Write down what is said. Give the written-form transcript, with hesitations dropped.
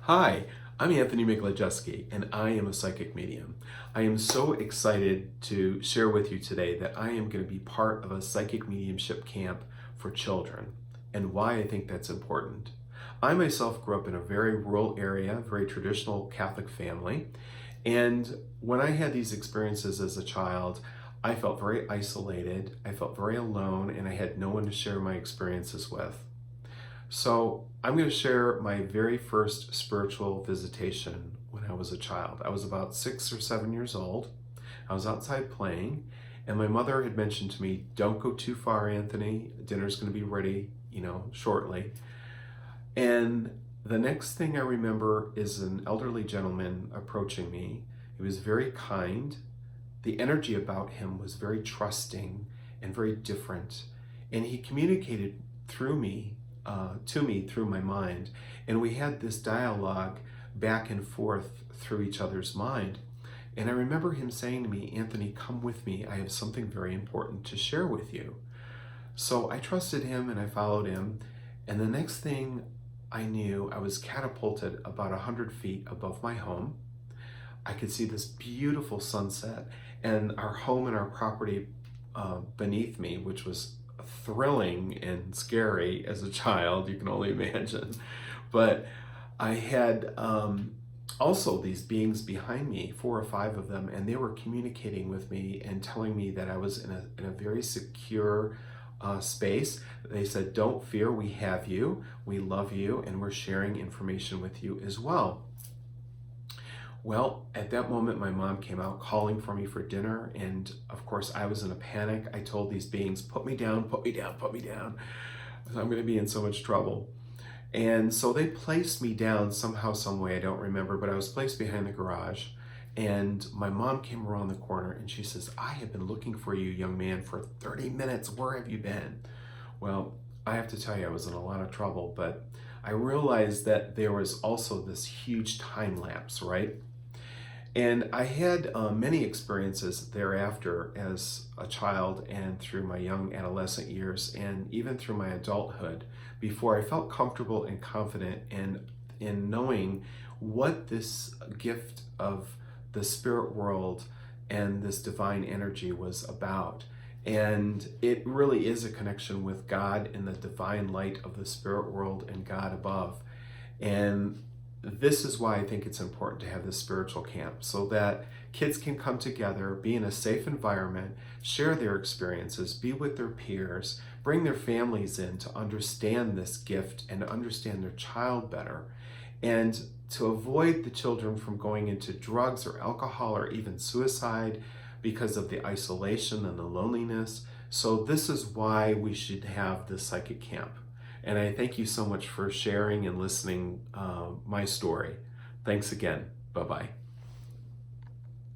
Hi, I'm Anthony Miglajewski, and I am a psychic medium. I am so excited to share with you today that I am going to be part of a psychic mediumship camp for children, and why I think that's important. I myself grew up in a very rural area, very traditional Catholic family, and when I had these experiences as a child, I felt very isolated, I felt very alone, and I had no one to share my experiences with. So I'm going to share my very first spiritual visitation when I was a child. I was about 6 or 7 years old. I was outside playing, and my mother had mentioned to me, "Don't go too far, Anthony. Dinner's going to be ready, shortly." And the next thing I remember is an elderly gentleman approaching me. He was very kind. The energy about him was very trusting and very different. And he communicated through me, to me through my mind. And we had this dialogue back and forth through each other's mind. And I remember him saying to me, "Anthony, come with me. I have something very important to share with you." So I trusted him and I followed him. And the next thing I knew, I was catapulted about 100 feet above my home. I could see this beautiful sunset and our home and our property beneath me, which was thrilling and scary as a child, you can only imagine. But I had also these beings behind me, 4 or 5 of them, and they were communicating with me and telling me that I was in a very secure space. They said, "Don't fear, we have you, we love you, and we're sharing information with you as well." Well, at that moment, my mom came out calling for me for dinner, and of course, I was in a panic. I told these beings, "Put me down, put me down, put me down. I'm going to be in so much trouble." And so they placed me down somehow, some way, I don't remember, but I was placed behind the garage. And my mom came around the corner and she says, "I have been looking for you, young man, for 30 minutes. Where have you been?" Well, I have to tell you, I was in a lot of trouble, but I realized that there was also this huge time lapse, right? And I had many experiences thereafter as a child and through my young adolescent years and even through my adulthood before I felt comfortable and confident in knowing what this gift of the spirit world and this divine energy was about. And it really is a connection with God and the divine light of the spirit world and God above. And this is why I think it's important to have this spiritual camp so that kids can come together, be in a safe environment, share their experiences, be with their peers, bring their families in to understand this gift and to understand their child better, and to avoid the children from going into drugs or alcohol or even suicide because of the isolation and the loneliness. So this is why we should have this psychic camp. And I thank you so much for sharing and listening my story. Thanks again. Bye-bye.